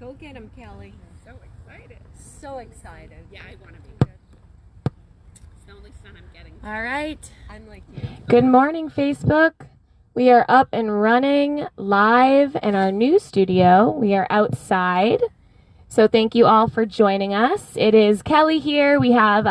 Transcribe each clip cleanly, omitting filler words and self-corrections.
Go get him, Kelly. So excited. So excited. Yeah, I want to be good. It's the only son I'm getting. All right. I'm like you. Good morning, Facebook. We are up and running live in our new studio. We are outside. So thank you all for joining us. It is Kelly here. We have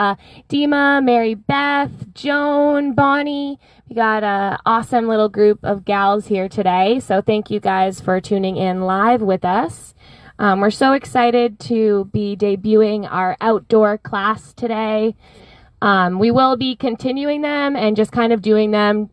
Dima, Mary Beth, Joan, Bonnie. We got an awesome little group of gals here today. So thank you guys for tuning in live with us. We're so excited to be debuting our outdoor class today. We will be continuing them and just kind of doing them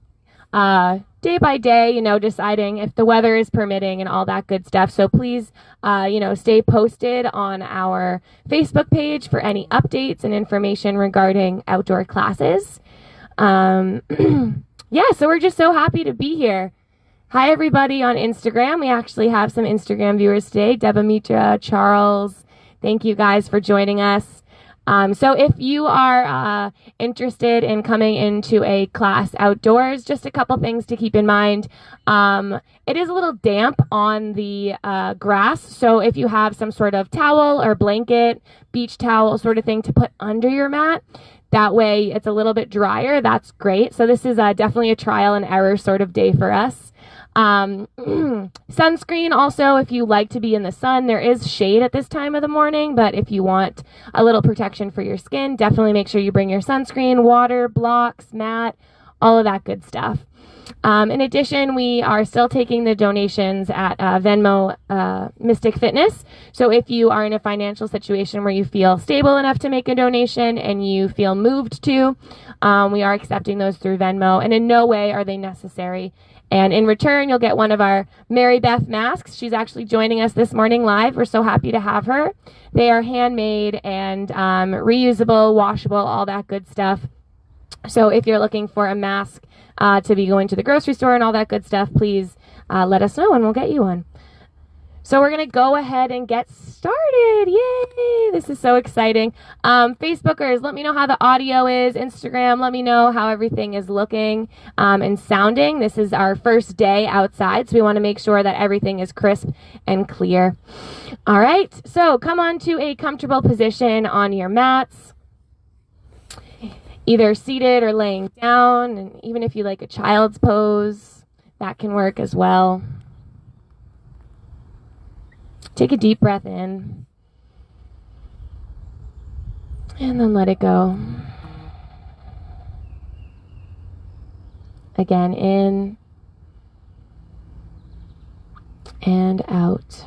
day by day, deciding if the weather is permitting and all that good stuff. So please, stay posted on our Facebook page for any updates and information regarding outdoor classes. So we're just so happy to be here. Hi, everybody on Instagram. We actually have some Instagram viewers today. Debamitra, Charles, thank you guys for joining us. So if you are interested in coming into a class outdoors, just a couple things to keep in mind. It is a little damp on the grass, so if you have some sort of towel or blanket, beach towel sort of thing to put under your mat, that way it's a little bit drier, that's great. So this is definitely a trial and error sort of day for us. Sunscreen also, if you like to be in the sun, there is shade at this time of the morning, but if you want a little protection for your skin, definitely make sure you bring your sunscreen, water, blocks, mat, all of that good stuff. In addition, we are still taking the donations at Venmo Mystic Fitness. So if you are in a financial situation where you feel stable enough to make a donation and you feel moved to, we are accepting those through Venmo, and in no way are they necessary. And in return, you'll get one of our Mary Beth masks. She's actually joining us this morning live. We're so happy to have her. They are handmade and reusable, washable, all that good stuff. So if you're looking for a mask to be going to the grocery store and all that good stuff, please let us know and we'll get you one. So we're going to go ahead and get started. Yay! This is so exciting. Facebookers, let me know how the audio is. Instagram, let me know how everything is looking and sounding. This is our first day outside, so we want to make sure that everything is crisp and clear. All right, so come on to a comfortable position on your mats, either seated or laying down, and even if you like a child's pose, that can work as well. Take a deep breath in, and then let it go. Again, in and out.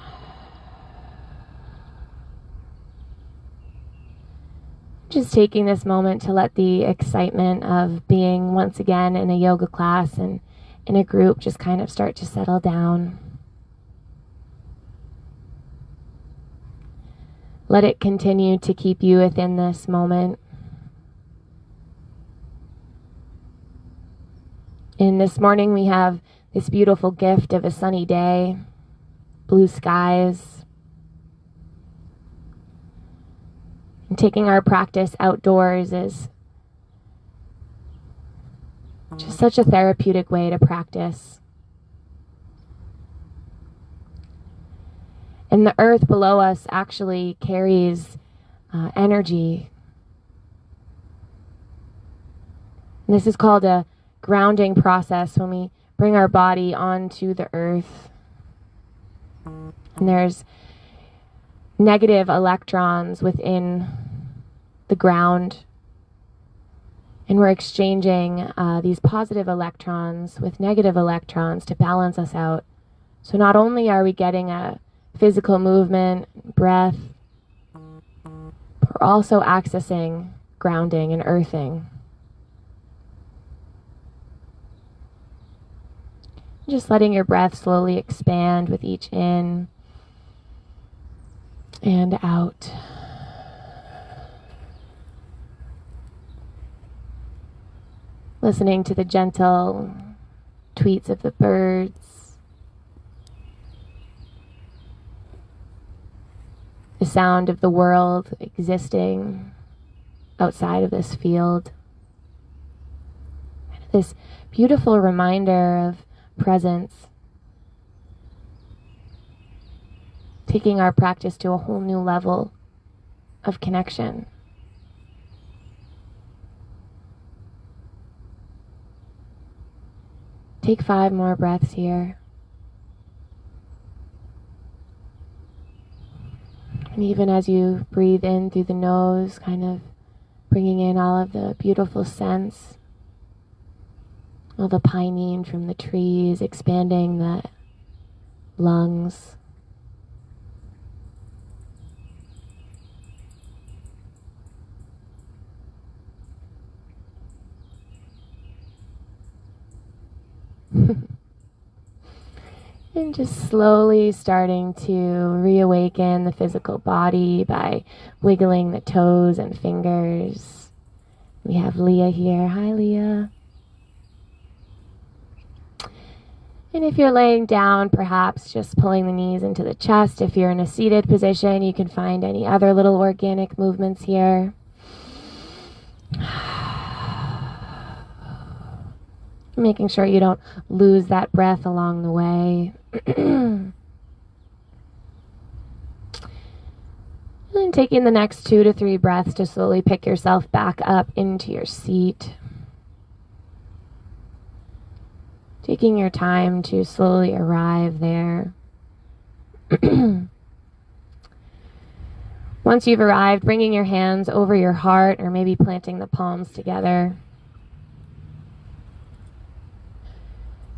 Just taking this moment to let the excitement of being once again in a yoga class and in a group just kind of start to settle down. Let it continue to keep you within this moment. And this morning we have this beautiful gift of a sunny day, blue skies. And taking our practice outdoors is just such a therapeutic way to practice. And the earth below us actually carries energy. And this is called a grounding process when we bring our body onto the earth. And there's negative electrons within the ground. And we're exchanging these positive electrons with negative electrons to balance us out. So not only are we getting a physical movement, breath, we're also accessing grounding and earthing. Just letting your breath slowly expand with each in and out. Listening to the gentle tweets of the birds. The sound of the world existing outside of this field. This beautiful reminder of presence. taking our practice to a whole new level of connection. Take 5 more breaths here. And even as you breathe in through the nose, kind of bringing in all of the beautiful scents, all the pinene from the trees, expanding the lungs. And just slowly starting to reawaken the physical body by wiggling the toes and fingers. We have Leah here. Hi, Leah. And if you're laying down, perhaps just pulling the knees into the chest. If you're in a seated position, you can find any other little organic movements here. Making sure you don't lose that breath along the way. And taking the next 2 to 3 breaths to slowly pick yourself back up into your seat. Taking your time to slowly arrive there. Once you've arrived, bringing your hands over your heart or maybe planting the palms together.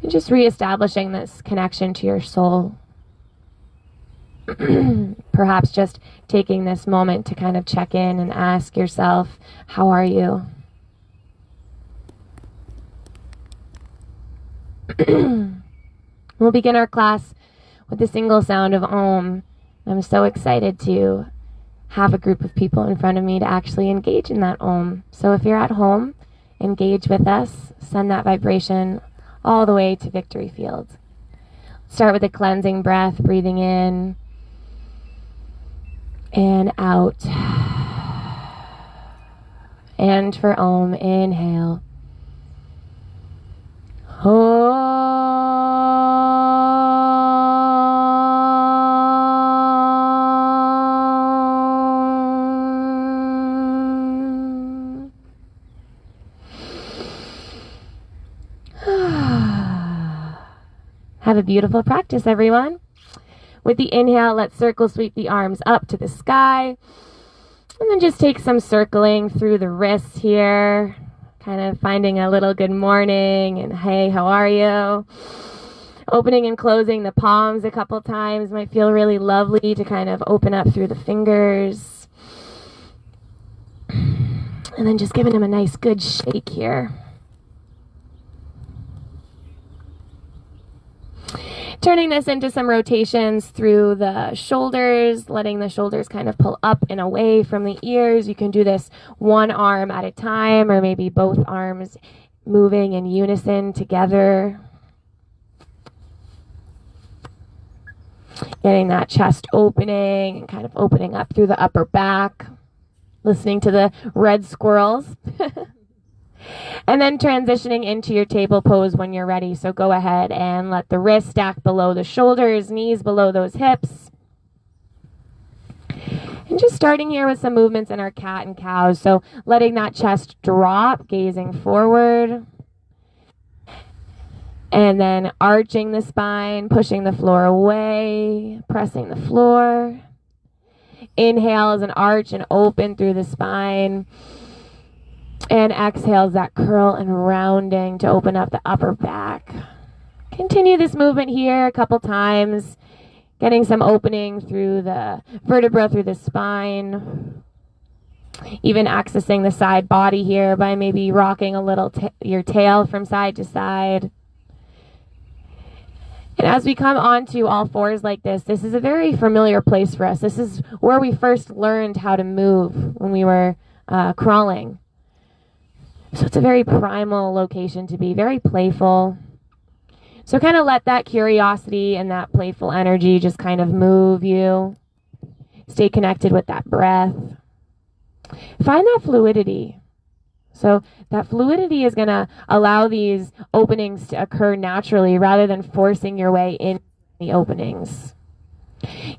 And just reestablishing this connection to your soul. Perhaps just taking this moment to kind of check in and ask yourself, how are you? We'll begin our class with the single sound of Om. I'm so excited to have a group of people in front of me to actually engage in that Om. So if you're at home, engage with us. Send that vibration all the way to Victory Field. Start with a cleansing breath, breathing in and out. And for Om, inhale. Have a beautiful practice, everyone. With the inhale, let's circle sweep the arms up to the sky. And then just take some circling through the wrists here. Kind of finding a little good morning and hey, how are you? Opening and closing the palms a couple times might feel really lovely to kind of open up through the fingers. And then just giving them a nice good shake here. Turning this into some rotations through the shoulders, letting the shoulders kind of pull up and away from the ears. You can do this one arm at a time or maybe both arms moving in unison together. Getting that chest opening and kind of opening up through the upper back. Listening to the red squirrels. And then transitioning into your table pose when you're ready. So go ahead and let the wrists stack below the shoulders, knees below those hips. And just starting here with some movements in our cat and cows. So letting that chest drop, gazing forward. And then arching the spine, pushing the floor away, pressing the floor. Inhale as an arch and open through the spine. And exhales that curl and rounding to open up the upper back. Continue this movement here a couple times. Getting some opening through the vertebra, through the spine. Even accessing the side body here by maybe rocking a little your tail from side to side. And as we come onto all fours like this is a very familiar place for us. This is where we first learned how to move when we were crawling. So it's a very primal location to be, very playful. So kind of let that curiosity and that playful energy just kind of move you. Stay connected with that breath. Find that fluidity. So that fluidity is going to allow these openings to occur naturally rather than forcing your way in the openings.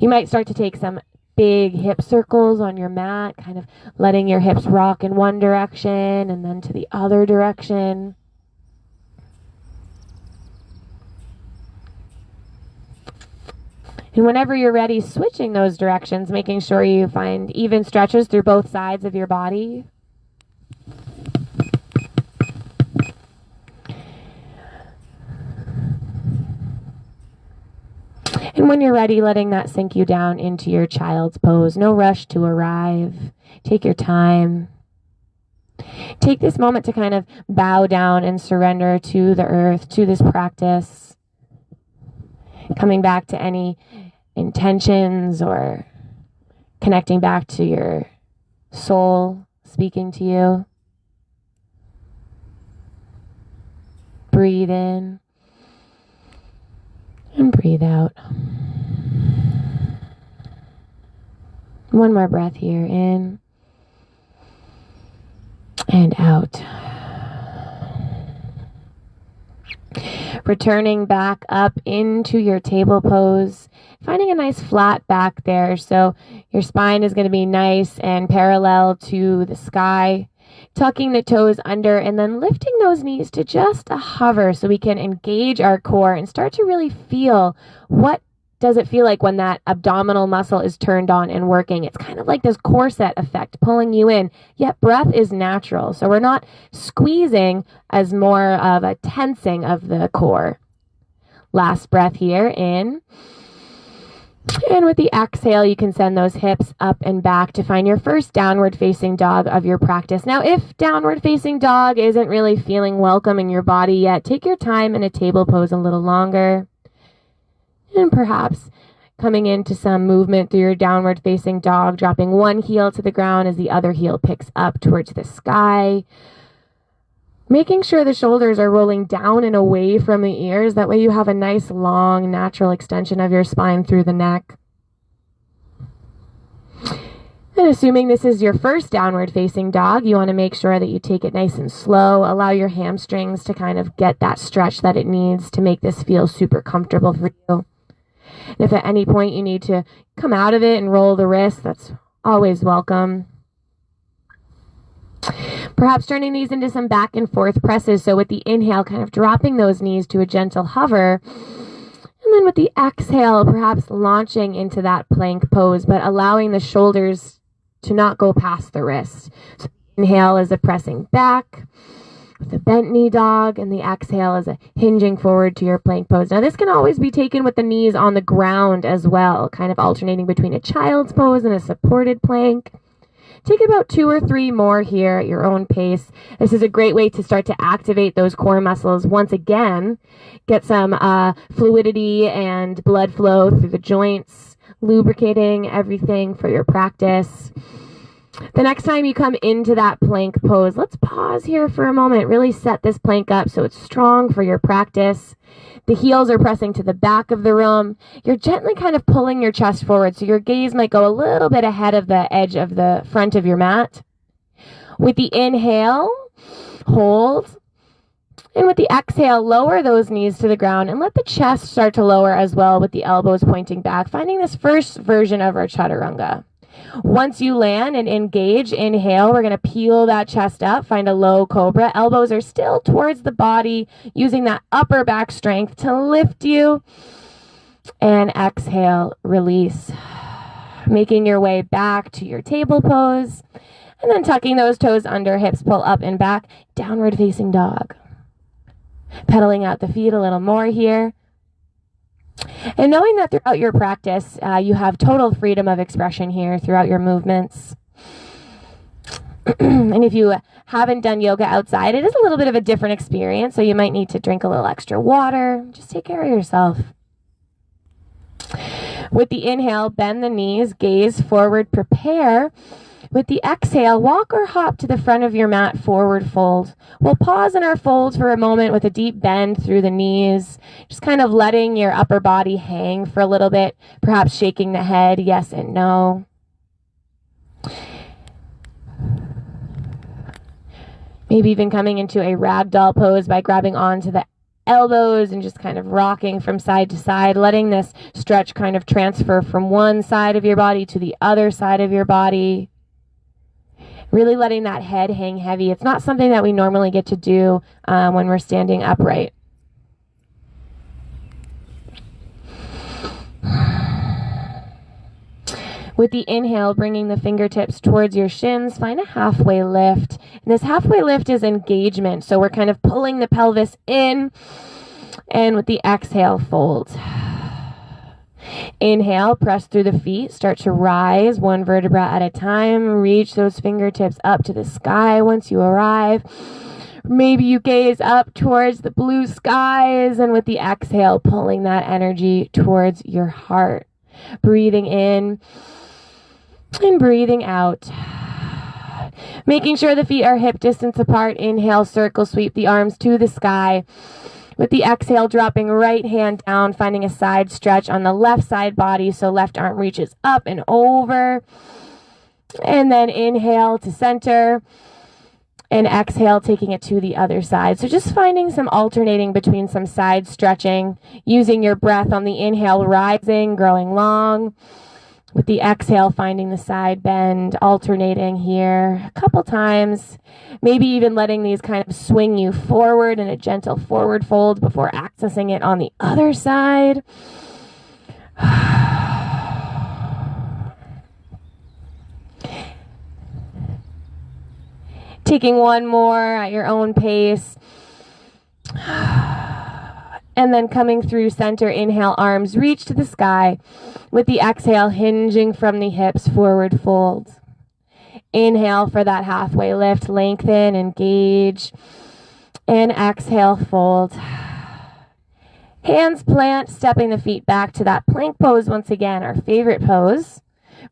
You might start to take some big hip circles on your mat, kind of letting your hips rock in one direction and then to the other direction. And whenever you're ready, switching those directions, making sure you find even stretches through both sides of your body. And when you're ready, letting that sink you down into your child's pose. No rush to arrive. Take your time. Take this moment to kind of bow down and surrender to the earth, to this practice. Coming back to any intentions or connecting back to your soul speaking to you. Breathe in and breathe out. One more breath here, in and out. Returning back up into your table pose, finding a nice flat back there. So your spine is going to be nice and parallel to the sky. Tucking the toes under and then lifting those knees to just a hover so we can engage our core and start to really feel what does it feel like when that abdominal muscle is turned on and working. It's kind of like this corset effect pulling you in, yet breath is natural. So we're not squeezing as more of a tensing of the core. Last breath here, in. And with the exhale, you can send those hips up and back to find your first downward facing dog of your practice. Now, if downward facing dog isn't really feeling welcome in your body yet, take your time in a table pose a little longer. And perhaps coming into some movement through your downward facing dog, dropping one heel to the ground as the other heel picks up towards the sky. Making sure the shoulders are rolling down and away from the ears. That way you have a nice, long, natural extension of your spine through the neck. And assuming this is your first downward facing dog, you want to make sure that you take it nice and slow. Allow your hamstrings to kind of get that stretch that it needs to make this feel super comfortable for you. And if at any point you need to come out of it and roll the wrist, that's always welcome. Perhaps turning these into some back and forth presses. So with the inhale, kind of dropping those knees to a gentle hover. And then with the exhale, perhaps launching into that plank pose, but allowing the shoulders to not go past the wrist. So inhale is a pressing back with a bent knee dog, and the exhale is a hinging forward to your plank pose. Now this can always be taken with the knees on the ground as well, kind of alternating between a child's pose and a supported plank. Take about 2 or 3 more here at your own pace. This is a great way to start to activate those core muscles once again. Get some fluidity and blood flow through the joints, lubricating everything for your practice. The next time you come into that plank pose, let's pause here for a moment. Really set this plank up so it's strong for your practice. The heels are pressing to the back of the room. You're gently kind of pulling your chest forward, so your gaze might go a little bit ahead of the edge of the front of your mat. With the inhale, hold. And with the exhale, lower those knees to the ground and let the chest start to lower as well with the elbows pointing back, finding this first version of our chaturanga. Once you land and engage, inhale, we're going to peel that chest up, find a low cobra. Elbows are still towards the body, using that upper back strength to lift you. And exhale, release. Making your way back to your table pose. And then tucking those toes under, hips pull up and back, downward facing dog. Pedaling out the feet a little more here. And knowing that throughout your practice, you have total freedom of expression here throughout your movements. And if you haven't done yoga outside, it is a little bit of a different experience, so you might need to drink a little extra water. Just take care of yourself. With the inhale, bend the knees, gaze forward, prepare. With the exhale, walk or hop to the front of your mat, forward fold. We'll pause in our folds for a moment with a deep bend through the knees, just kind of letting your upper body hang for a little bit, perhaps shaking the head, yes and no. Maybe even coming into a ragdoll pose by grabbing onto the elbows and just kind of rocking from side to side, letting this stretch kind of transfer from one side of your body to the other side of your body. Really letting that head hang heavy. It's not something that we normally get to do when we're standing upright. With the inhale, bringing the fingertips towards your shins, find a halfway lift. And this halfway lift is engagement. So we're kind of pulling the pelvis in. And with the exhale, fold. Inhale, press through the feet. Start to rise one vertebra at a time. Reach those fingertips up to the sky once you arrive. Maybe you gaze up towards the blue skies. And with the exhale, pulling that energy towards your heart. Breathing in and breathing out. Making sure the feet are hip distance apart. Inhale, circle, sweep the arms to the sky. With the exhale, dropping right hand down, finding a side stretch on the left side body. So left arm reaches up and over. And then inhale to center. And exhale, taking it to the other side. So just finding some alternating between some side stretching. Using your breath on the inhale, rising, growing long. With the exhale, finding the side bend, alternating here a couple times. Maybe even letting these kind of swing you forward in a gentle forward fold before accessing it on the other side. Taking one more at your own pace. And then coming through center, inhale, arms reach to the sky. With the exhale, hinging from the hips, forward fold. Inhale for that halfway lift, lengthen, engage. And exhale, fold. Hands plant, stepping the feet back to that plank pose once again, our favorite pose.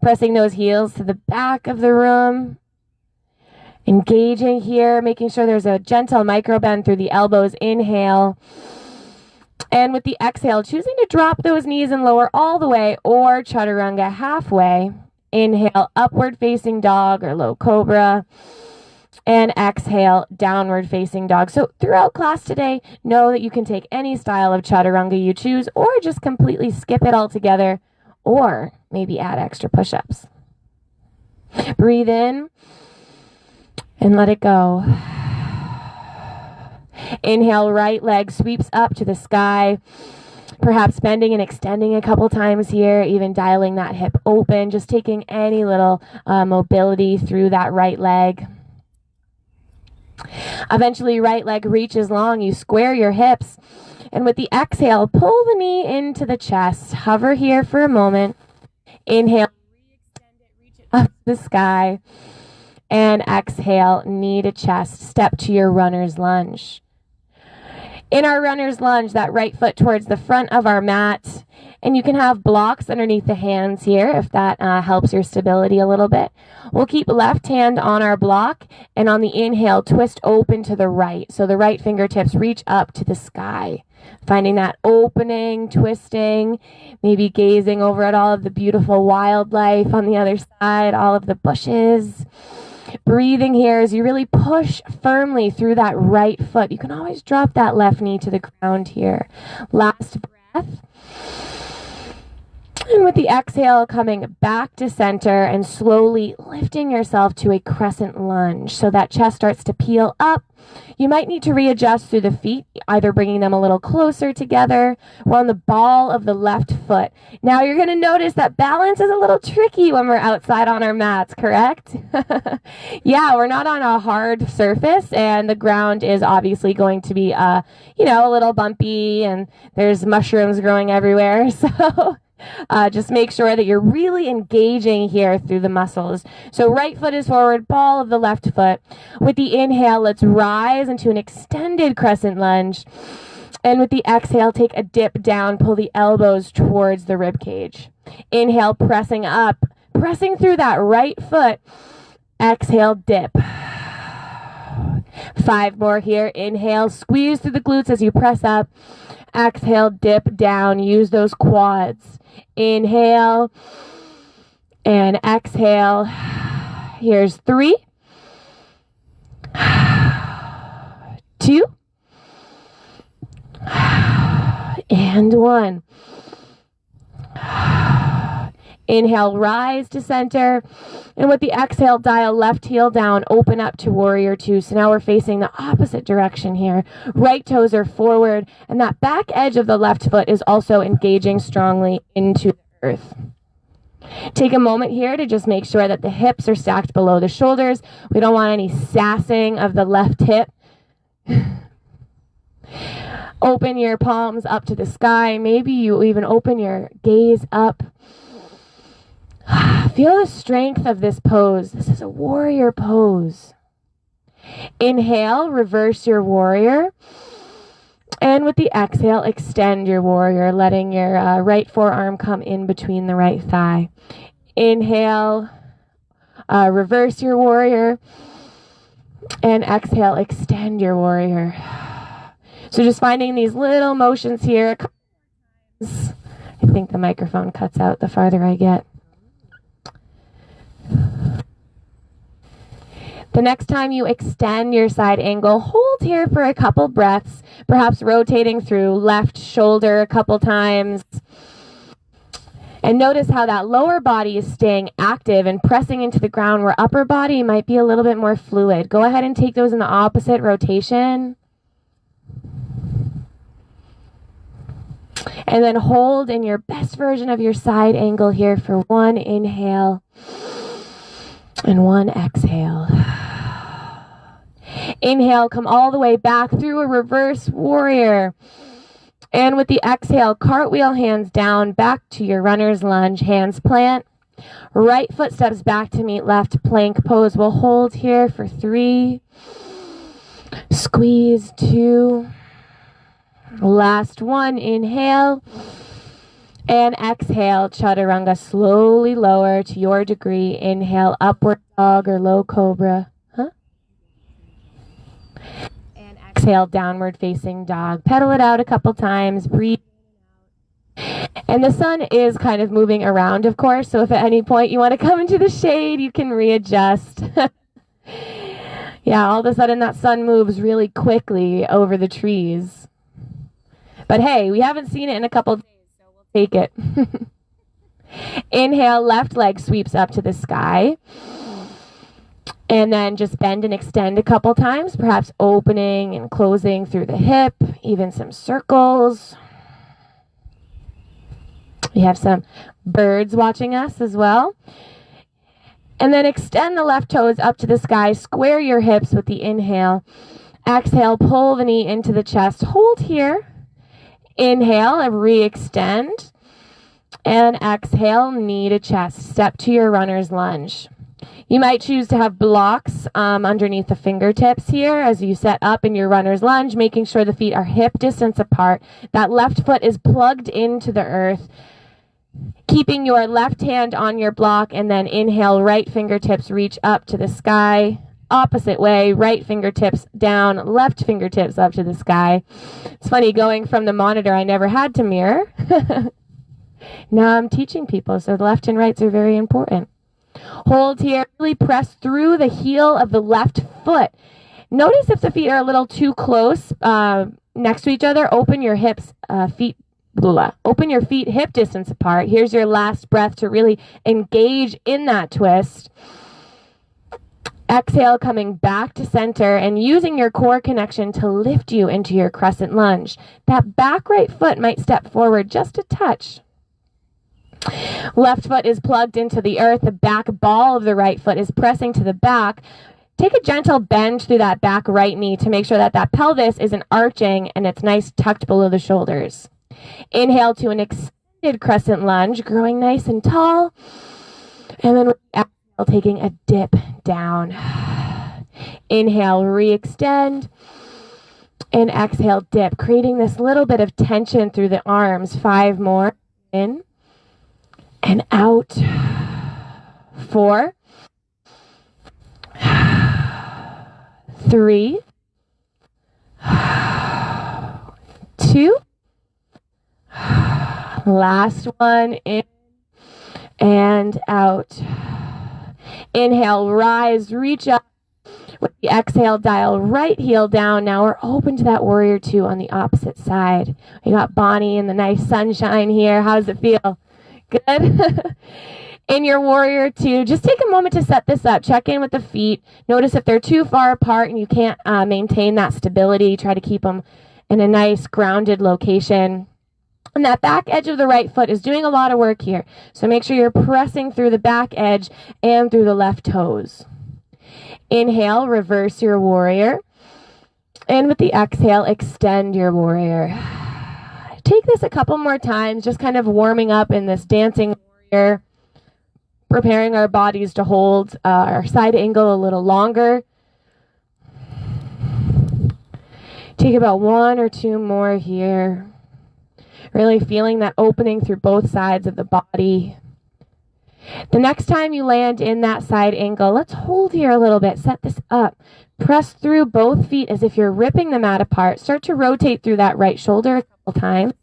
Pressing those heels to the back of the room. Engaging here, making sure there's a gentle micro bend through the elbows. Inhale. And with the exhale, choosing to drop those knees and lower all the way or chaturanga halfway. Inhale, upward facing dog or low cobra. And exhale, downward facing dog. So throughout class today, know that you can take any style of chaturanga you choose or just completely skip it altogether or maybe add extra push-ups. Breathe in and let it go. Inhale, right leg sweeps up to the sky. Perhaps bending and extending a couple times here, even dialing that hip open, just taking any little mobility through that right leg. Eventually, right leg reaches long. You square your hips. And with the exhale, pull the knee into the chest. Hover here for a moment. Inhale, re-extend it, reach it up to the sky. And exhale, knee to chest. Step to your runner's lunge. In our runner's lunge, that right foot towards the front of our mat. And you can have blocks underneath the hands here if that helps your stability a little bit. We'll keep left hand on our block. And on the inhale, twist open to the right. So the right fingertips reach up to the sky. Finding that opening, twisting, maybe gazing over at all of the beautiful wildlife on the other side, all of the bushes. Breathing here as you really push firmly through that right foot. You can always drop that left knee to the ground here. Last breath. And with the exhale, coming back to center and slowly lifting yourself to a crescent lunge so that chest starts to peel up. You might need to readjust through the feet, either bringing them a little closer together or on the ball of the left foot. Now you're going to notice that balance is a little tricky when we're outside on our mats, correct? Yeah, we're not on a hard surface and the ground is obviously going to be, a little bumpy and there's mushrooms growing everywhere. So just make sure that you're really engaging here through the muscles. So right foot is forward, ball of the left foot. With the inhale, let's rise into an extended crescent lunge. And with the exhale, take a dip down, pull the elbows towards the rib cage. Inhale, pressing up, pressing through that right foot. Exhale, dip. 5 more here. Inhale, squeeze through the glutes as you press up. Exhale, dip down. Use those quads. Inhale and exhale. Here's 3, 2, And 1. Inhale, rise to center. And with the exhale, dial left heel down, open up to warrior 2. So now we're facing the opposite direction here. Right toes are forward, and that back edge of the left foot is also engaging strongly into the earth. Take a moment here to just make sure that the hips are stacked below the shoulders. We don't want any sassing of the left hip. Open your palms up to the sky. Maybe you even open your gaze up. Feel the strength of this pose. This is a warrior pose. Inhale, reverse your warrior. And with the exhale, extend your warrior, letting your right forearm come in between the right thigh. Inhale, reverse your warrior. And exhale, extend your warrior. So just finding these little motions here. I think the microphone cuts out the farther I get. The next time you extend your side angle, hold here for a couple breaths, perhaps rotating through left shoulder a couple times. And notice how that lower body is staying active and pressing into the ground where upper body might be a little bit more fluid. Go ahead and take those in the opposite rotation. And then hold in your best version of your side angle here for 1 inhale and 1 exhale. Inhale, come all the way back through a reverse warrior. And with the exhale, cartwheel, hands down, back to your runner's lunge, hands plant. Right foot steps back to meet left, plank pose. We'll hold here for 3. Squeeze 2. Last 1, inhale. And exhale, chaturanga, slowly lower to your degree. Inhale, upward dog or low cobra. And exhale, downward facing dog. Pedal it out a couple times, breathe. And the sun is kind of moving around, of course, so if at any point you want to come into the shade, you can readjust. Yeah, all of a sudden that sun moves really quickly over the trees. But hey, we haven't seen it in a couple days, so we'll take it. Inhale, left leg sweeps up to the sky. And then just bend and extend a couple times, perhaps opening and closing through the hip, even some circles. We have some birds watching us as well. And then extend the left toes up to the sky. Square your hips with the inhale. Exhale, pull the knee into the chest. Hold here. Inhale and re-extend. And exhale, knee to chest. Step to your runner's lunge. You might choose to have blocks underneath the fingertips here as you set up in your runner's lunge, making sure the feet are hip distance apart. That left foot is plugged into the earth. Keeping your left hand on your block, and then inhale, right fingertips reach up to the sky. Opposite way, right fingertips down, left fingertips up to the sky. It's funny, going from the monitor, I never had to mirror. Now I'm teaching people, so the left and rights are very important. Hold here, really press through the heel of the left foot. Notice if the feet are a little too close next to each other, open your hips, open your feet hip distance apart. Here's your last breath to really engage in that twist. Exhale, coming back to center and using your core connection to lift you into your crescent lunge. That back right foot might step forward just a touch. Left foot is plugged into the earth. The back ball of the right foot is pressing to the back. Take a gentle bend through that back right knee to make sure that that pelvis isn't arching and it's nice tucked below the shoulders. Inhale to an extended crescent lunge, growing nice and tall. And then exhale, taking a dip down. Inhale, re-extend. And exhale, dip, creating this little bit of tension through the arms. 5 more. In and out. 4. 3. 2. Last one, in and out. Inhale, rise, reach up. With the exhale, dial right heel down. Now we're open to that warrior two on the opposite side. We got Bonnie in the nice sunshine here. How does it feel? Good? In your warrior two, just take a moment to set this up. Check in with the feet. Notice if they're too far apart and you can't maintain that stability, try to keep them in a nice grounded location. And that back edge of the right foot is doing a lot of work here. So make sure you're pressing through the back edge and through the left toes. Inhale, reverse your warrior. And with the exhale, extend your warrior. Take this a couple more times, just kind of warming up in this dancing warrior, preparing our bodies to hold our side angle a little longer. Take about 1 or 2 more here. Really feeling that opening through both sides of the body. The next time you land in that side angle, let's hold here a little bit. Set this up. Press through both feet as if you're ripping the mat apart. Start to rotate through that right shoulder a couple times,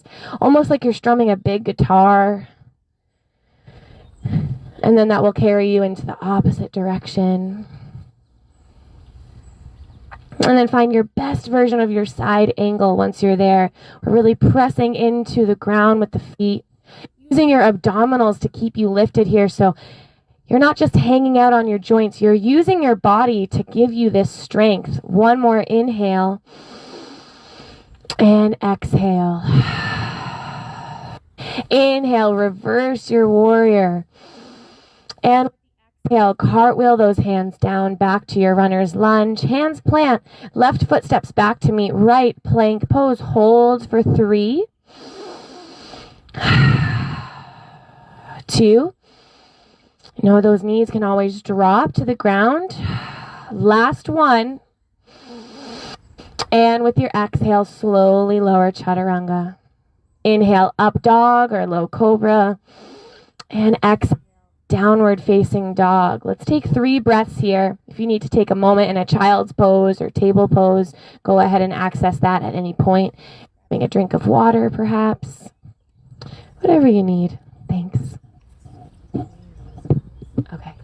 almost like you're strumming a big guitar. And then that will carry you into the opposite direction. And then find your best version of your side angle once you're there. We're really pressing into the ground with the feet, using your abdominals to keep you lifted here. So you're not just hanging out on your joints. You're using your body to give you this strength. One more inhale and exhale. Inhale, reverse your warrior. And exhale, cartwheel those hands down back to your runner's lunge. Hands plant, left foot steps back to meet right plank pose. Hold for 3, 2. You know, those knees can always drop to the ground. Last one. And with your exhale, slowly lower chaturanga. Inhale, up dog or low cobra. And exhale, downward facing dog. Let's take 3 breaths here. If you need to take a moment in a child's pose or table pose, go ahead and access that at any point. Having a drink of water, perhaps. Whatever you need. Thanks. Okay.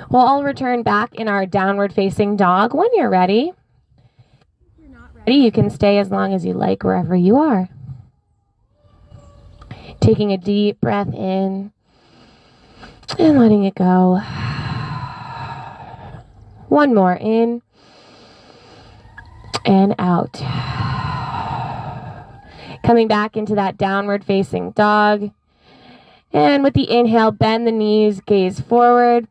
Well, I'll return back in our downward facing dog when you're ready. You can stay as long as you like wherever you are. Taking a deep breath in and letting it go. One more in and out. Coming back into that downward facing dog. And with the inhale, bend the knees, gaze forward.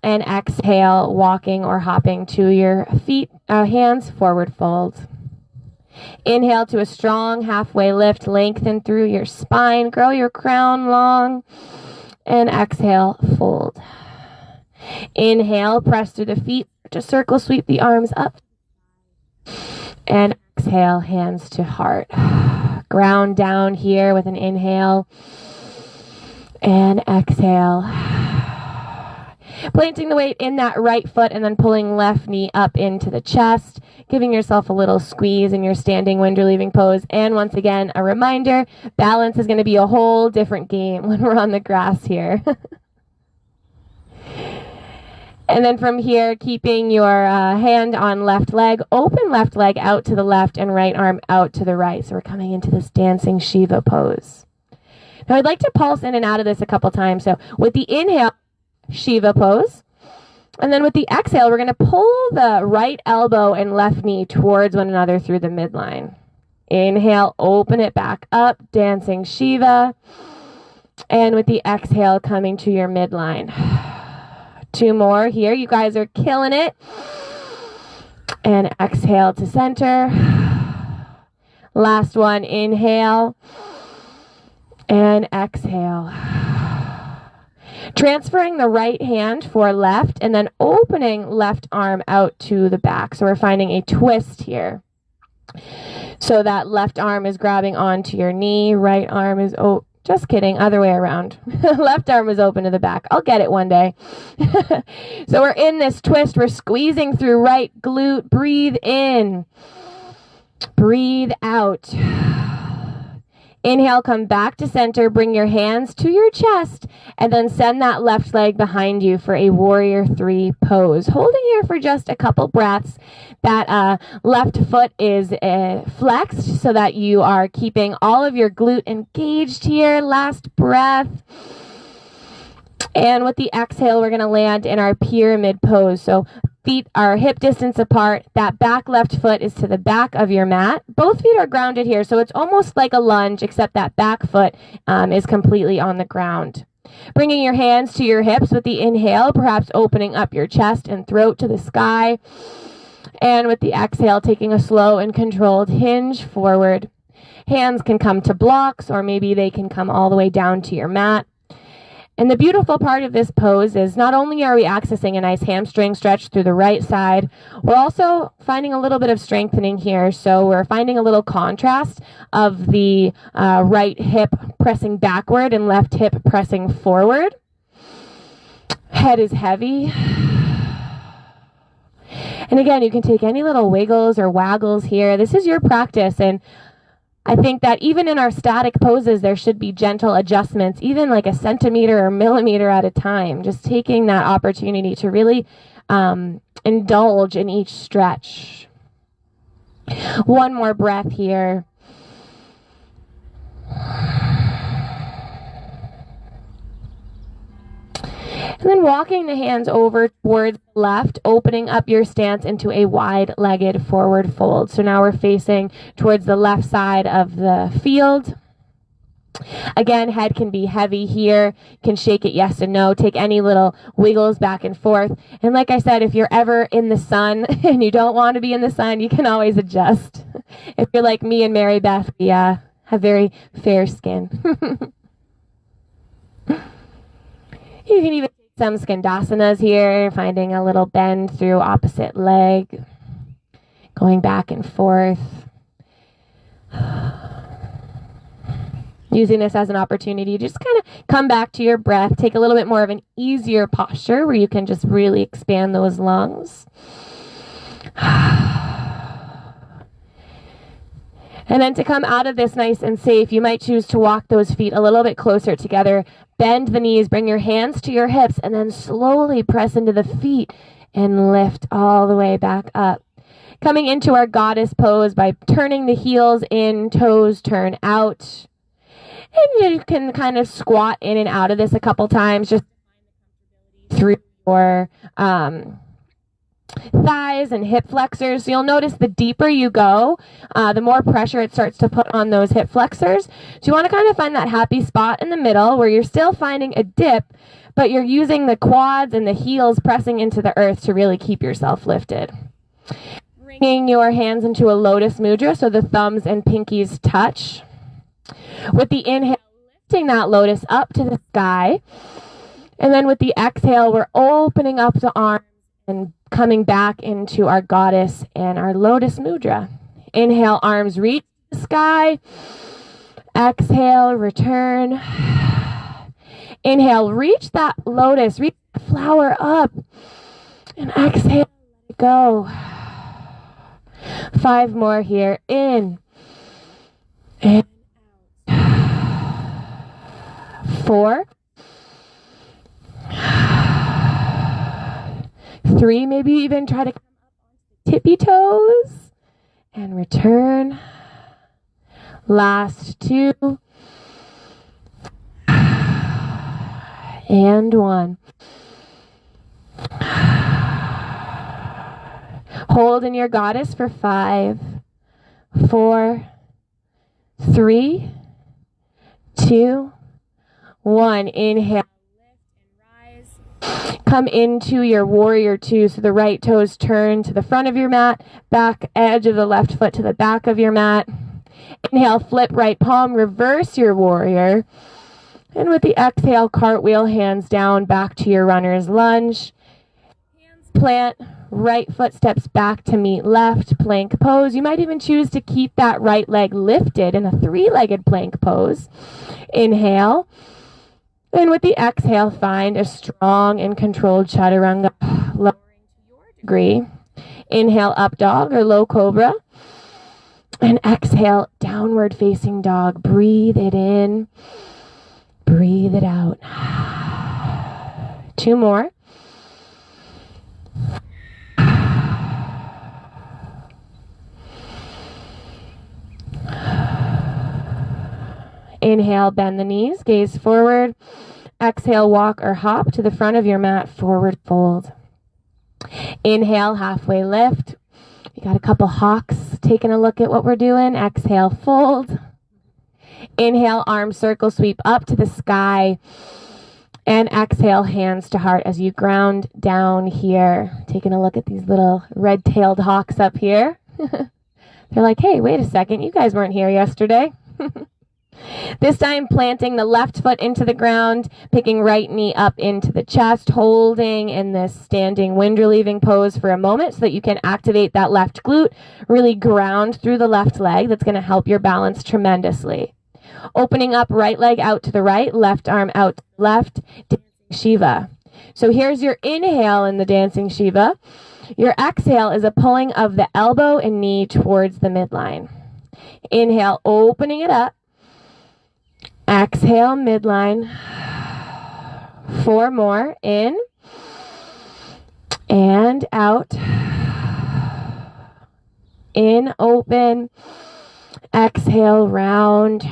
And exhale, walking or hopping to your feet, hands, forward fold. Inhale to a strong halfway lift, lengthen through your spine, grow your crown long, and exhale, fold. Inhale, press through the feet to circle, sweep the arms up, and exhale, hands to heart. Ground down here with an inhale, and exhale. Planting the weight in that right foot and then pulling left knee up into the chest, giving yourself a little squeeze in your standing wind relieving pose. And once again, a reminder, balance is going to be a whole different game when we're on the grass here. And then from here, keeping your hand on left leg, open left leg out to the left and right arm out to the right. So we're coming into this dancing Shiva pose. Now I'd like to pulse in and out of this a couple times. So with the inhale, Shiva pose. And then with the exhale, we're going to pull the right elbow and left knee towards one another through the midline. Inhale, open it back up, dancing Shiva. And with the exhale, coming to your midline. 2 more here. You guys are killing it. And exhale to center. Last one, inhale. And exhale. Transferring the right hand for left and then opening left arm out to the back. So we're finding a twist here. So that left arm is grabbing onto your knee, right arm is, just kidding, other way around. Left arm is open to the back. I'll get it one day. So we're in this twist. We're squeezing through right glute. Breathe in. Breathe out. Inhale, come back to center, bring your hands to your chest, and then send that left leg behind you for a warrior 3 pose. Holding here for just a couple breaths. That left foot is flexed so that you are keeping all of your glute engaged here. Last breath. And with the exhale, we're going to land in our pyramid pose. So feet are hip distance apart. That back left foot is to the back of your mat. Both feet are grounded here, so it's almost like a lunge, except that back foot is completely on the ground. Bringing your hands to your hips with the inhale, perhaps opening up your chest and throat to the sky. And with the exhale, taking a slow and controlled hinge forward. Hands can come to blocks, or maybe they can come all the way down to your mat. And the beautiful part of this pose is not only are we accessing a nice hamstring stretch through the right side, we're also finding a little bit of strengthening here. So we're finding a little contrast of the right hip pressing backward and left hip pressing forward. Head is heavy. And again, you can take any little wiggles or waggles here. This is your practice, and I think that even in our static poses, there should be gentle adjustments, even like a centimeter or millimeter at a time, just taking that opportunity to really indulge in each stretch. One more breath here. And then walking the hands over towards the left, opening up your stance into a wide-legged forward fold. So now we're facing towards the left side of the field. Again, head can be heavy here. Can shake it yes and no. Take any little wiggles back and forth. And like I said, if you're ever in the sun and you don't want to be in the sun, you can always adjust. If you're like me and Mary Beth, we have very fair skin. You can even some skandasanas here, finding a little bend through opposite leg, going back and forth. Using this as an opportunity to just kind of come back to your breath, take a little bit more of an easier posture where you can just really expand those lungs. And then to come out of this nice and safe, you might choose to walk those feet a little bit closer together. Bend the knees, bring your hands to your hips, and then slowly press into the feet and lift all the way back up. Coming into our goddess pose by turning the heels in, toes turn out. And you can kind of squat in and out of this a couple times, just through your thighs and hip flexors. So you'll notice the deeper you go, the more pressure it starts to put on those hip flexors. So you want to kind of find that happy spot in the middle where you're still finding a dip, but you're using the quads and the heels pressing into the earth to really keep yourself lifted. Bringing your hands into a lotus mudra so the thumbs and pinkies touch. With the inhale, lifting that lotus up to the sky. And then with the exhale, we're opening up the arms and coming back into our goddess and our lotus mudra. Inhale, arms reach the sky. Exhale, return. Inhale, reach that lotus, reach the flower up. And exhale, let it go. 5 more here. In. And out. 4. 3, maybe even try to come up on tippy toes and return. Last 2 and 1. Hold in your goddess for 5, 4, 3, 2, 1. Inhale. Come into your warrior 2, so the right toes turn to the front of your mat, back edge of the left foot to the back of your mat. Inhale, flip right palm, reverse your warrior. And with the exhale, cartwheel, hands down, back to your runner's lunge. Hands plant, right foot steps back to meet left, plank pose. You might even choose to keep that right leg lifted in a 3-legged plank pose. Inhale. And with the exhale, find a strong and controlled chaturanga, lowering to your degree. Inhale, up dog or low cobra. And exhale, downward facing dog. Breathe it in. Breathe it out. 2 more. Inhale, bend the knees, gaze forward. Exhale, walk or hop to the front of your mat, forward fold. Inhale, halfway lift. You got a couple hawks taking a look at what we're doing. Exhale, fold. Inhale, arm circle sweep up to the sky. And exhale, hands to heart as you ground down here. Taking a look at these little red-tailed hawks up here. They're like, hey, wait a second, you guys weren't here yesterday. This time, planting the left foot into the ground, picking right knee up into the chest, holding in this standing wind relieving pose for a moment so that you can activate that left glute, really ground through the left leg. That's going to help your balance tremendously. Opening up right leg out to the right, left arm out to the left, dancing Shiva. So here's your inhale in the dancing Shiva. Your exhale is a pulling of the elbow and knee towards the midline. Inhale, opening it up. Exhale, midline. 4 more. In and out. In, open. Exhale, round.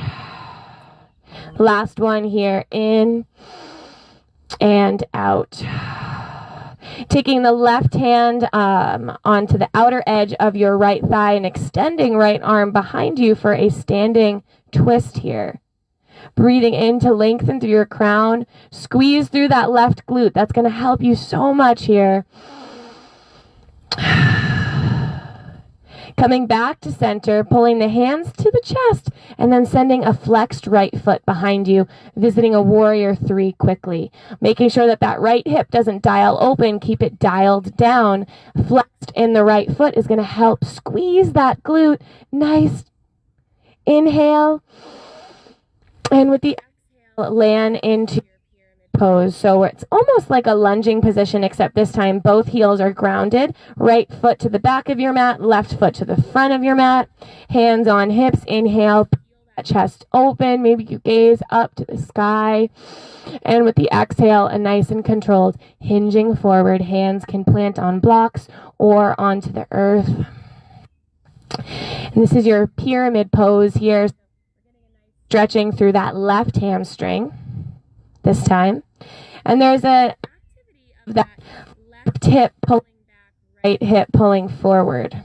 Last one here. In and out. Taking the left hand onto the outer edge of your right thigh and extending right arm behind you for a standing twist here. Breathing in to lengthen through your crown. Squeeze through that left glute. That's going to help you so much here. Coming back to center, pulling the hands to the chest, and then sending a flexed right foot behind you, visiting a warrior 3 quickly. Making sure that that right hip doesn't dial open, keep it dialed down. Flexed in the right foot is going to help squeeze that glute. Nice. Inhale. And with the exhale, land into your pyramid pose. So it's almost like a lunging position, except this time both heels are grounded. Right foot to the back of your mat, left foot to the front of your mat. Hands on hips. Inhale, peel that chest open. Maybe you gaze up to the sky. And with the exhale, a nice and controlled hinging forward. Hands can plant on blocks or onto the earth. And this is your pyramid pose here. Stretching through that left hamstring this time. And there's an activity of that left hip pulling back, right hip pulling forward.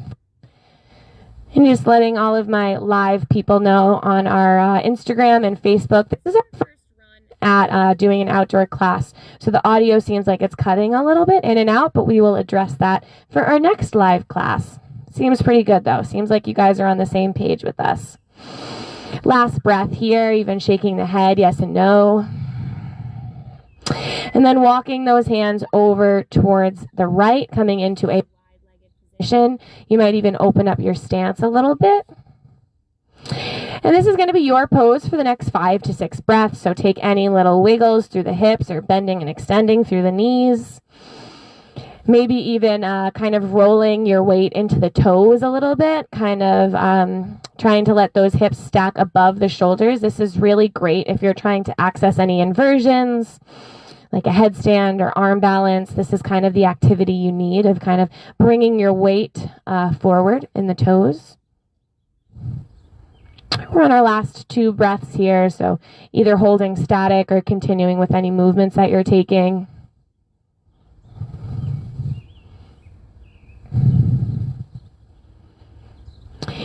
And just letting all of my live people know on our Instagram and Facebook, this is our first run at doing an outdoor class. So the audio seems like it's cutting a little bit in and out, but we will address that for our next live class. Seems pretty good though. Seems like you guys are on the same page with us. Last breath here, even shaking the head, yes and no. And then walking those hands over towards the right, coming into a wide-legged position. You might even open up your stance a little bit. And this is going to be your pose for the next 5 to 6 breaths. So take any little wiggles through the hips or bending and extending through the knees. Maybe even kind of rolling your weight into the toes a little bit, kind of trying to let those hips stack above the shoulders. This is really great if you're trying to access any inversions, like a headstand or arm balance. This is kind of the activity you need of kind of bringing your weight forward in the toes. We're on our last 2 breaths here, so either holding static or continuing with any movements that you're taking.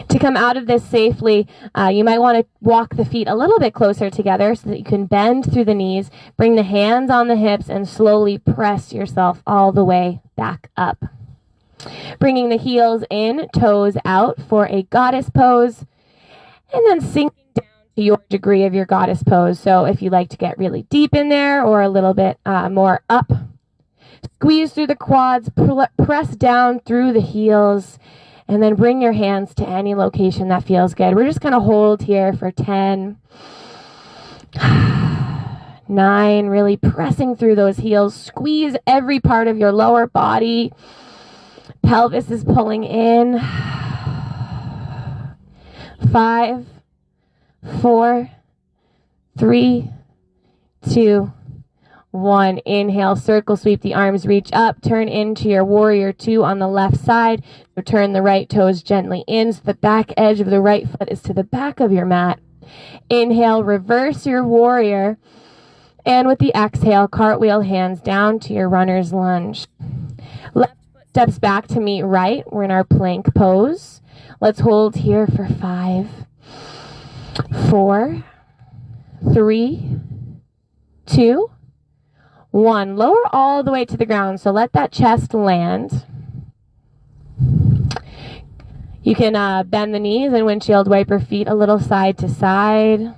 To come out of this safely, you might want to walk the feet a little bit closer together so that you can bend through the knees, bring the hands on the hips, and slowly press yourself all the way back up. Bringing the heels in, toes out for a goddess pose, and then sinking down to your degree of your goddess pose. So if you like to get really deep in there or a little bit more up, squeeze through the quads, press down through the heels, and then bring your hands to any location that feels good. We're just going to hold here for 10, 9, really pressing through those heels. Squeeze every part of your lower body. Pelvis is pulling in. 5, 4, 3, 2, 1. Inhale, circle sweep the arms, reach up, turn into your warrior 2 on the left side. So turn the right toes gently in so the back edge of the right foot is to the back of your mat. Inhale, reverse your warrior. And with the exhale, cartwheel hands down to your runner's lunge. Left foot steps back to meet right. We're in our plank pose. Let's hold here for 5, 4, 3, 2, 1. Lower all the way to the ground, so let that chest land. You can bend the knees and windshield wiper feet a little side to side.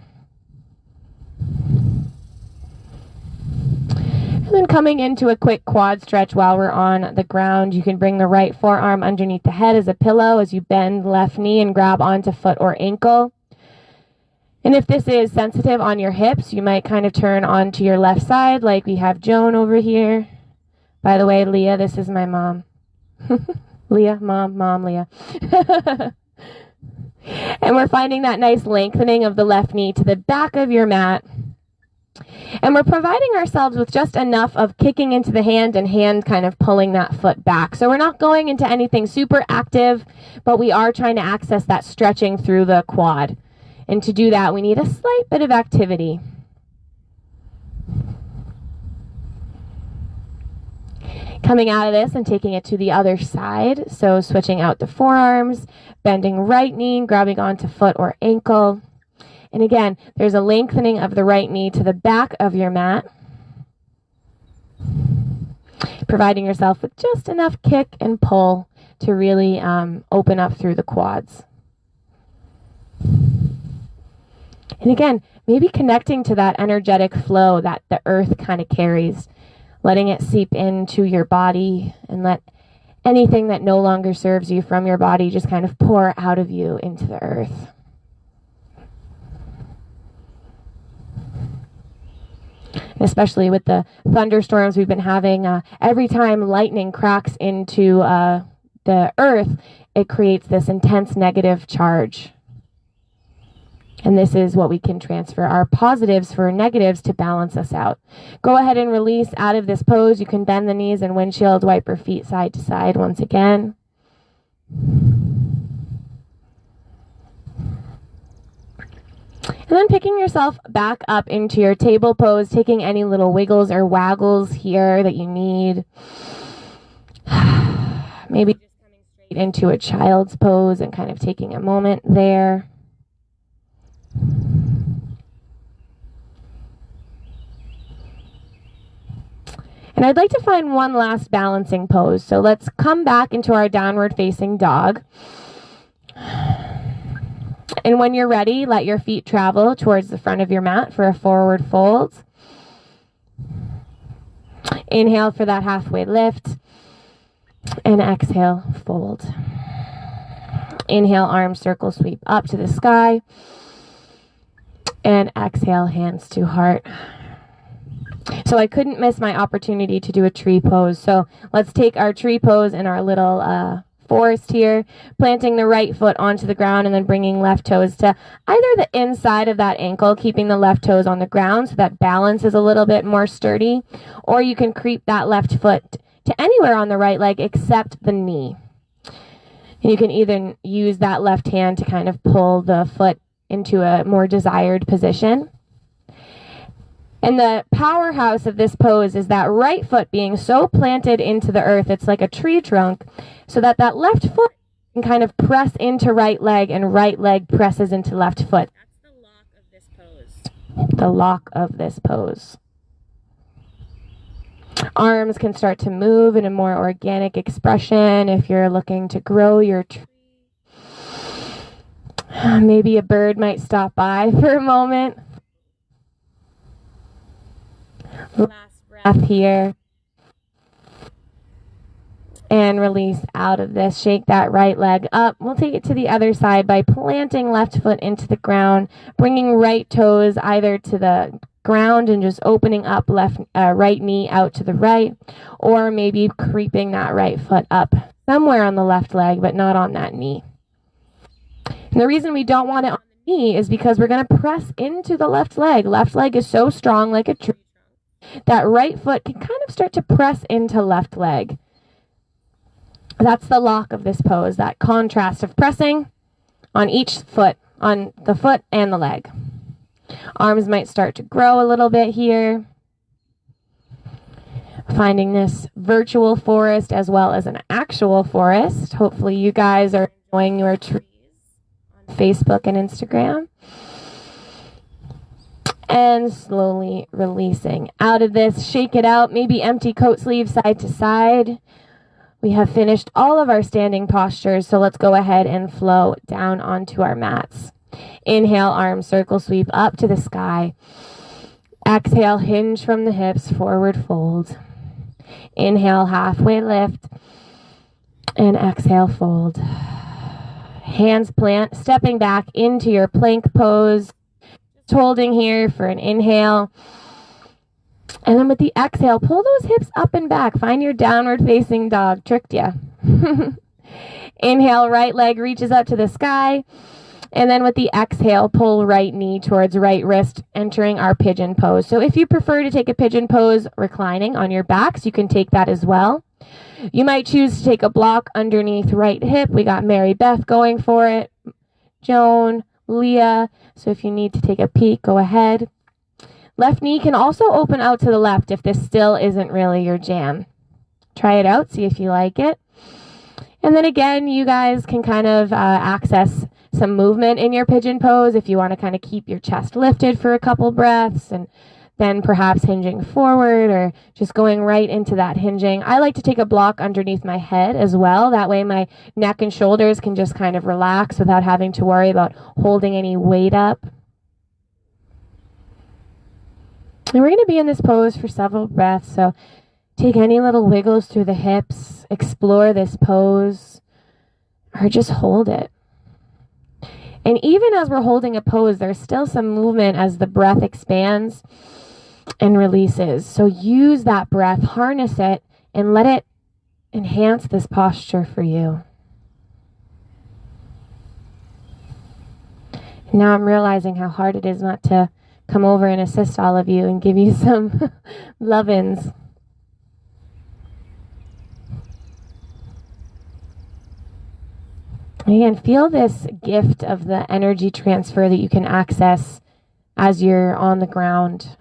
And then coming into a quick quad stretch while we're on the ground, you can bring the right forearm underneath the head as a pillow as you bend left knee and grab onto foot or ankle. And if this is sensitive on your hips, you might kind of turn onto your left side like we have Joan over here. By the way, Leah, this is my mom. Leah, mom, Leah. And we're finding that nice lengthening of the left knee to the back of your mat. And we're providing ourselves with just enough of kicking into the hand and hand kind of pulling that foot back. So we're not going into anything super active, but we are trying to access that stretching through the quad. And to do that, we need a slight bit of activity. Coming out of this and taking it to the other side. So switching out the forearms, bending right knee, grabbing onto foot or ankle. And again, there's a lengthening of the right knee to the back of your mat. Providing yourself with just enough kick and pull to really open up through the quads. And again, maybe connecting to that energetic flow that the earth kind of carries, letting it seep into your body and let anything that no longer serves you from your body just kind of pour out of you into the earth. Especially with the thunderstorms we've been having, every time lightning cracks into the earth, it creates this intense negative charge. And this is what we can transfer our positives for negatives to balance us out. Go ahead and release out of this pose. You can bend the knees and windshield wiper feet side to side once again. And then picking yourself back up into your table pose, taking any little wiggles or waggles here that you need. Maybe just coming straight into a child's pose and kind of taking a moment there. And I'd like to find one last balancing pose. So let's come back into our downward facing dog. And when you're ready, let your feet travel towards the front of your mat for a forward fold. Inhale for that halfway lift. And exhale, fold. Inhale, arm circle sweep up to the sky. And exhale, hands to heart. So I couldn't miss my opportunity to do a tree pose. So let's take our tree pose in our little forest here, planting the right foot onto the ground and then bringing left toes to either the inside of that ankle, keeping the left toes on the ground so that balance is a little bit more sturdy, or you can creep that left foot to anywhere on the right leg except the knee. And you can either use that left hand to kind of pull the foot into a more desired position. And the powerhouse of this pose is that right foot being so planted into the earth, it's like a tree trunk, so that that left foot can kind of press into right leg and right leg presses into left foot. That's the lock of this pose. The lock of this pose. Arms can start to move in a more organic expression if you're looking to grow your tree. Maybe a bird might stop by for a moment. Last breath here. And release out of this. Shake that right leg up. We'll take it to the other side by planting left foot into the ground, bringing right toes either to the ground and just opening up right knee out to the right, or maybe creeping that right foot up somewhere on the left leg, but not on that knee. And the reason we don't want it on the knee is because we're going to press into the left leg. Left leg is so strong like a tree. That right foot can kind of start to press into left leg. That's the lock of this pose, that contrast of pressing on each foot, on the foot and the leg. Arms might start to grow a little bit here. Finding this virtual forest as well as an actual forest. Hopefully you guys are enjoying your trees on Facebook and Instagram. And slowly releasing out of this. Shake it out. Maybe empty coat sleeve side to side. We have finished all of our standing postures, so let's go ahead and flow down onto our mats. Inhale, arm circle sweep up to the sky. Exhale, hinge from the hips, forward fold. Inhale, halfway lift. And exhale, fold. Hands plant, stepping back into your plank pose. Holding here for an inhale. And then with the exhale, pull those hips up and back. Find your downward facing dog. Tricked ya. Inhale, right leg reaches up to the sky. And then with the exhale, pull right knee towards right wrist, entering our pigeon pose. So if you prefer to take a pigeon pose reclining on your backs, you can take that as well. You might choose to take a block underneath right hip. We got Mary Beth going for it. Joan, Leah. So if you need to take a peek, go ahead. Left knee can also open out to the left if this still isn't really your jam. Try it out, see if you like it. And then again, you guys can kind of access some movement in your pigeon pose if you want to kind of keep your chest lifted for a couple breaths and then perhaps hinging forward or just going right into that hinging. I like to take a block underneath my head as well. That way my neck and shoulders can just kind of relax without having to worry about holding any weight up. And we're going to be in this pose for several breaths, so take any little wiggles through the hips, explore this pose, or just hold it. And even as we're holding a pose, there's still some movement as the breath expands and releases. So use that breath, harness it, and let it enhance this posture for you. Now I'm realizing how hard it is not to come over and assist all of you and give you some love-ins. Again, feel this gift of the energy transfer that you can access as you're on the ground.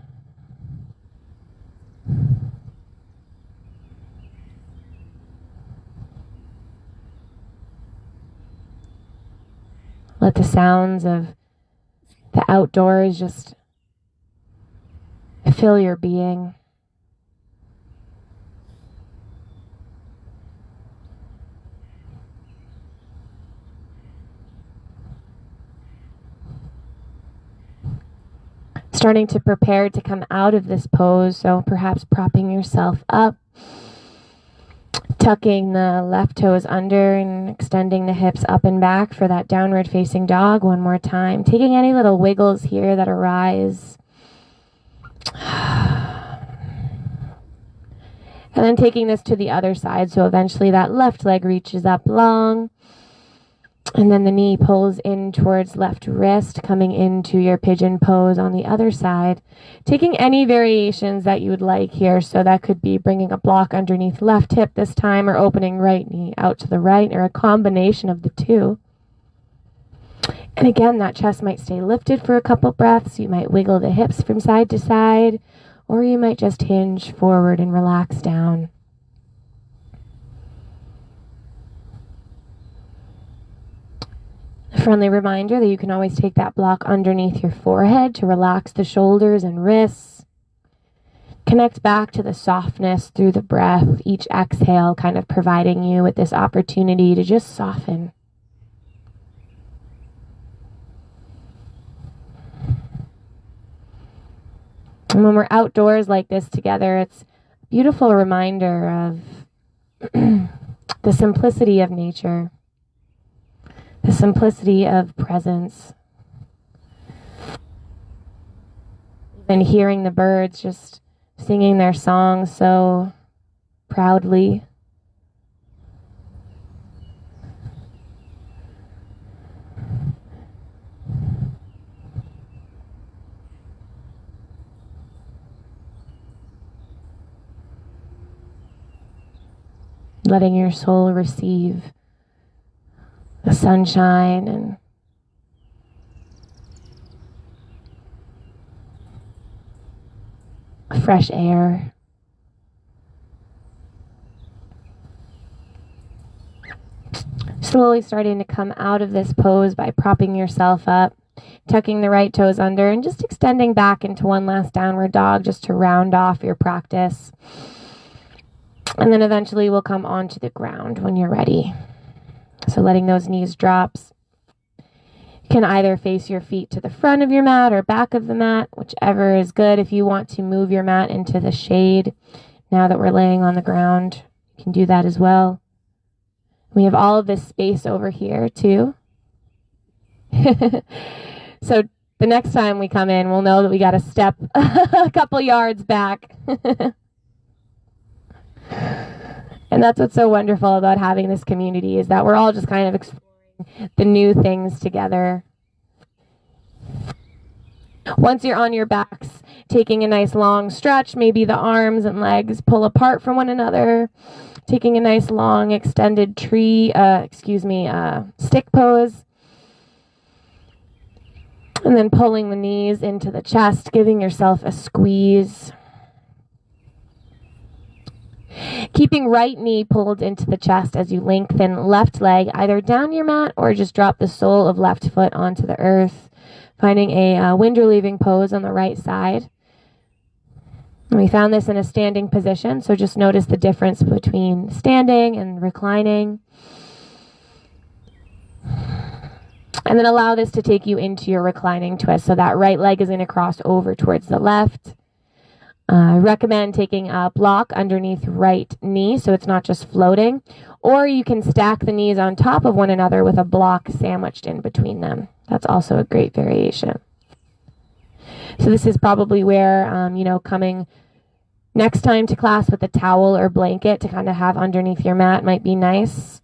Let the sounds of the outdoors just fill your being. Starting to prepare to come out of this pose, so perhaps propping yourself up, tucking the left toes under and extending the hips up and back for that downward facing dog one more time. Taking any little wiggles here that arise. And then taking this to the other side, so eventually that left leg reaches up long. And then the knee pulls in towards left wrist, coming into your pigeon pose on the other side. Taking any variations that you would like here. So that could be bringing a block underneath left hip this time, or opening right knee out to the right, or a combination of the two. And again, that chest might stay lifted for a couple breaths. You might wiggle the hips from side to side, or you might just hinge forward and relax down. A friendly reminder that you can always take that block underneath your forehead to relax the shoulders and wrists. Connect back to the softness through the breath, each exhale kind of providing you with this opportunity to just soften. And when we're outdoors like this together, it's a beautiful reminder of the simplicity of nature. The simplicity of presence. And hearing the birds just singing their songs so proudly. letting your soul receive the sunshine and fresh air. Slowly starting to come out of this pose by propping yourself up, tucking the right toes under, and just extending back into one last downward dog just to round off your practice. And then eventually we'll come onto the ground when you're ready. So letting those knees drop. You can either face your feet to the front of your mat or back of the mat, whichever is good. If you want to move your mat into the shade, now that we're laying on the ground, you can do that as well. We have all of this space over here too. So the next time we come in, we'll know that we got to step a couple yards back. And that's what's so wonderful about having this community, is that we're all just kind of exploring the new things together. Once you're on your backs, taking a nice long stretch, maybe the arms and legs pull apart from one another, taking a nice long extended stick pose. And then pulling the knees into the chest, giving yourself a squeeze. Keeping right knee pulled into the chest as you lengthen left leg either down your mat or just drop the sole of left foot onto the earth. Finding a wind relieving pose on the right side. And we found this in a standing position, so just notice the difference between standing and reclining. And then allow this to take you into your reclining twist. So that right leg is going to cross over towards the left. I recommend taking a block underneath right knee so it's not just floating. Or you can stack the knees on top of one another with a block sandwiched in between them. That's also a great variation. So this is probably where, coming next time to class with a towel or blanket to kind of have underneath your mat might be nice.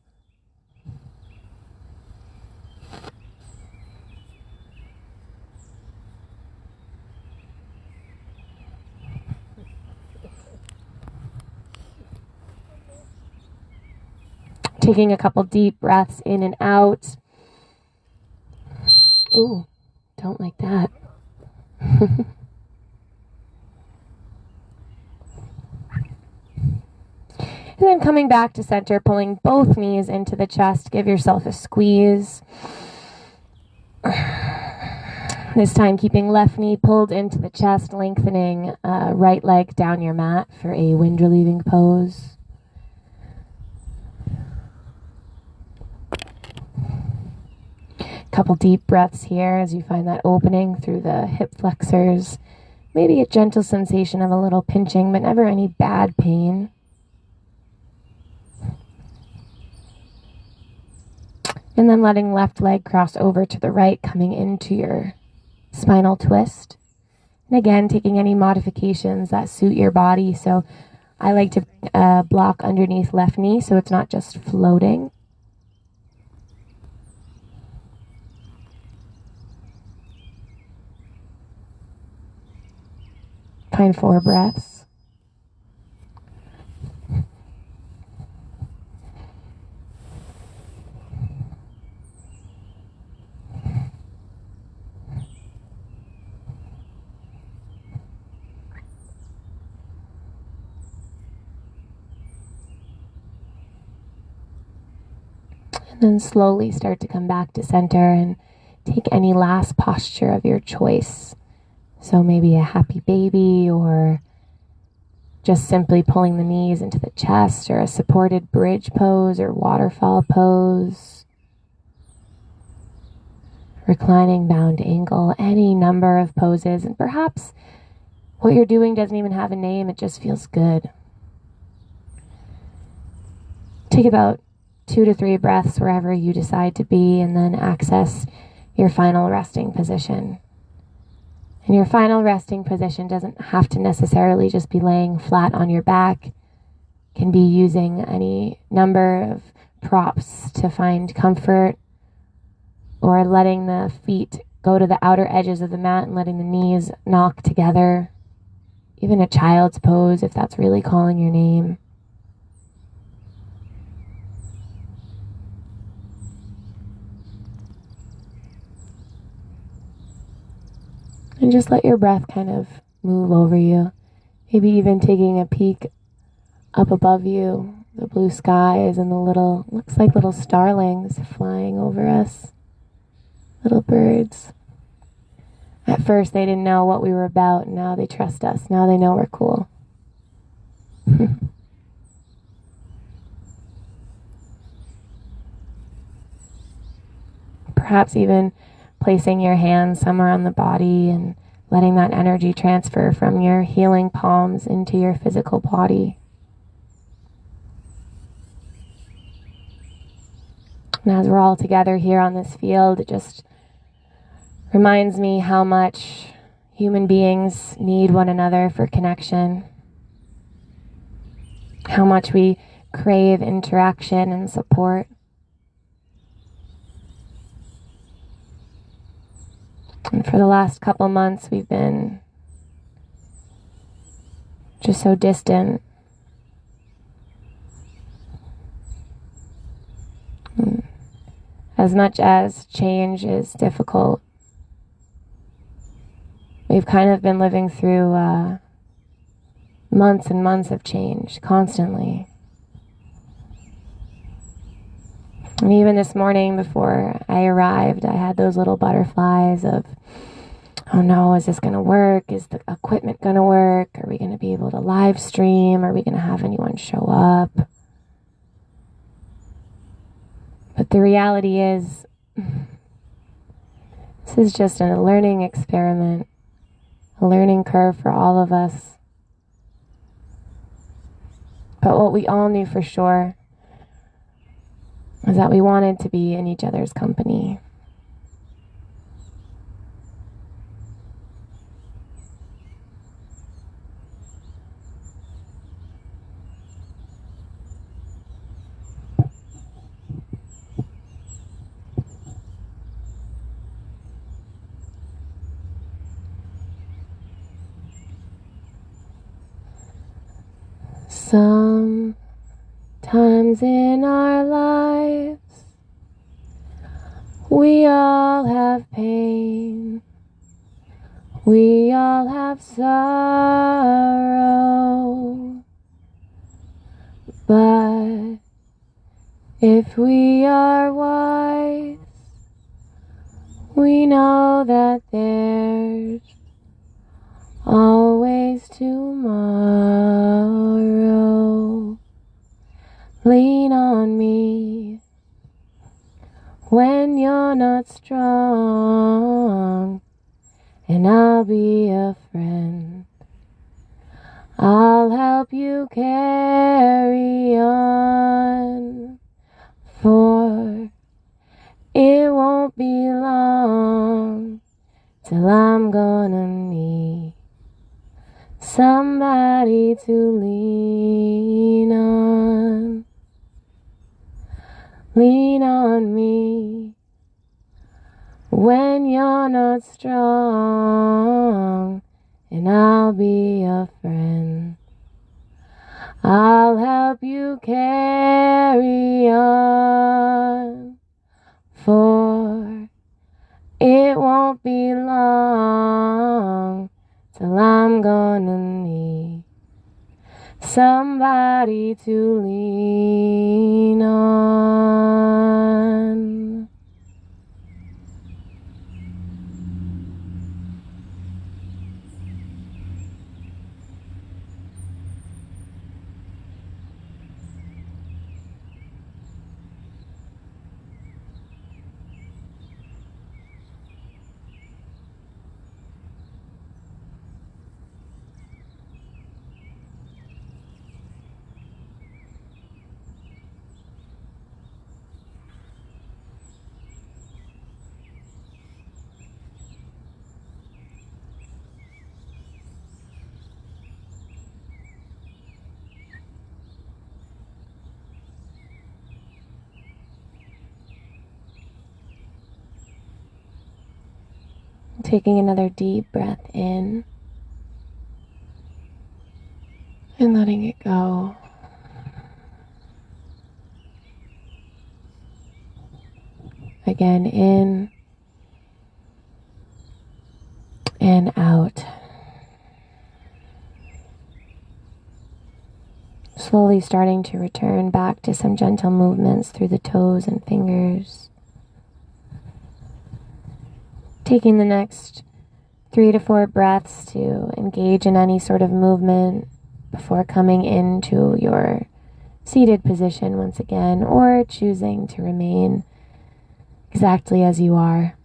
Taking a couple deep breaths in and out. Ooh, don't like that. And then coming back to center, pulling both knees into the chest. Give yourself a squeeze. This time keeping left knee pulled into the chest, lengthening right leg down your mat for a wind relieving pose. Couple deep breaths here as you find that opening through the hip flexors. Maybe a gentle sensation of a little pinching, but never any bad pain. And then letting left leg cross over to the right, coming into your spinal twist. And again, taking any modifications that suit your body. So I like to bring a block underneath left knee so it's not just floating. Find 4 breaths. And then slowly start to come back to center and take any last posture of your choice. So maybe a happy baby, or just simply pulling the knees into the chest, or a supported bridge pose or waterfall pose. Reclining bound angle, any number of poses. And perhaps what you're doing doesn't even have a name, it just feels good. Take about 2 to 3 breaths wherever you decide to be, and then access your final resting position. And your final resting position doesn't have to necessarily just be laying flat on your back. It can be using any number of props to find comfort, or letting the feet go to the outer edges of the mat and letting the knees knock together. Even a child's pose if that's really calling your name. And just let your breath kind of move over you. Maybe even taking a peek up above you, the blue skies and the looks like little starlings flying over us. Little birds. At first they didn't know what we were about, and now they trust us. Now they know we're cool. Perhaps even placing your hands somewhere on the body and letting that energy transfer from your healing palms into your physical body. And as we're all together here on this field, it just reminds me how much human beings need one another for connection. How much we crave interaction and support. And for the last couple months, we've been just so distant. As much as change is difficult, we've kind of been living through months and months of change, constantly. And even this morning before I arrived, I had those little butterflies of, oh no, is this going to work? Is the equipment going to work? Are we going to be able to live stream? Are we going to have anyone show up? But the reality is, this is just a learning experiment, a learning curve for all of us. But what we all knew for sure was that we wanted to be in each other's company. Sometimes in our lives, we all have pain, we all have sorrow, but if we are wise, we know that there's always tomorrow. Lean on me when you're not strong, and I'll be a friend. I'll help you carry on, for it won't be long till I'm gonna need somebody to lean on. Lean on me when you're not strong, and I'll be a friend. I'll help you carry on, for it won't be long till I'm gonna need somebody to lean on. Taking another deep breath in and letting it go. Again, in and out. Slowly starting to return back to some gentle movements through the toes and fingers. Taking the next 3 to 4 breaths to engage in any sort of movement before coming into your seated position once again, or choosing to remain exactly as you are.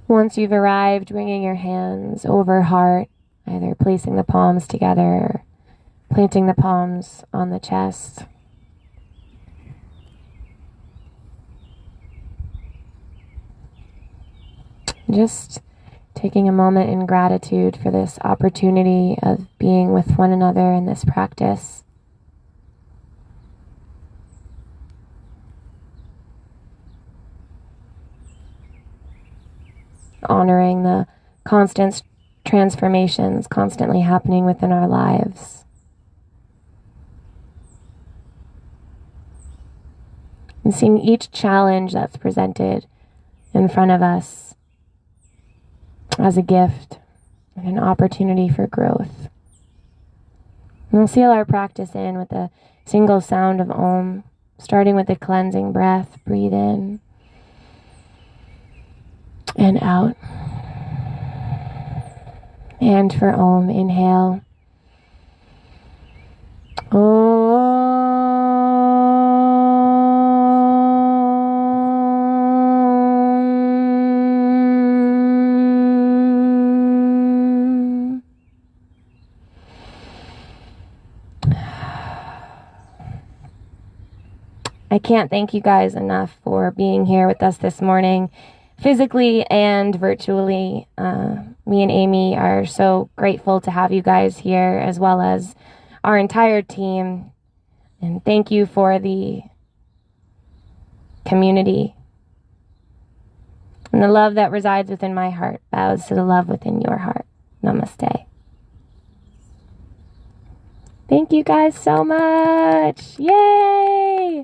Once you've arrived, bringing your hands over heart, either placing the palms together or planting the palms on the chest. Just taking a moment in gratitude for this opportunity of being with one another in this practice. Honoring the constant transformations constantly happening within our lives. And seeing each challenge that's presented in front of us as a gift and an opportunity for growth. And we'll seal our practice in with a single sound of Om, starting with a cleansing breath. Breathe in and out. And for Om, inhale. Om. I can't thank you guys enough for being here with us this morning, physically and virtually. Me and Amy are so grateful to have you guys here, as well as our entire team. And thank you for the community. And the love that resides within my heart bows to the love within your heart. Namaste. Thank you guys so much. Yay!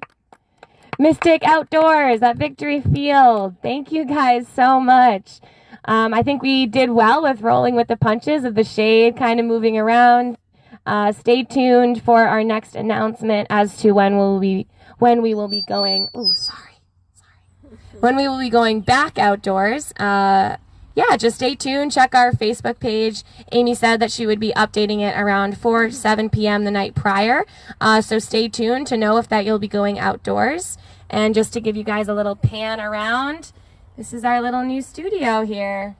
Mystic Outdoors at Victory Field. Thank you guys so much. I think we did well with rolling with the punches of the shade kind of moving around. Stay tuned for our next announcement as to when we will be going. Oh, sorry. When we will be going back outdoors. Yeah, just stay tuned. Check our Facebook page. Amy said that she would be updating it around 7 p.m. the night prior. So stay tuned to know if that you'll be going outdoors. And just to give you guys a little pan around, this is our little new studio here.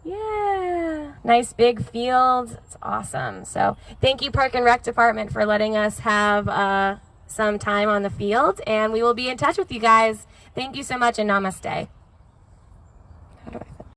Yeah, nice big field. It's awesome. So thank you, Park and Rec Department, for letting us have some time on the field. And we will be in touch with you guys. Thank you so much, and namaste.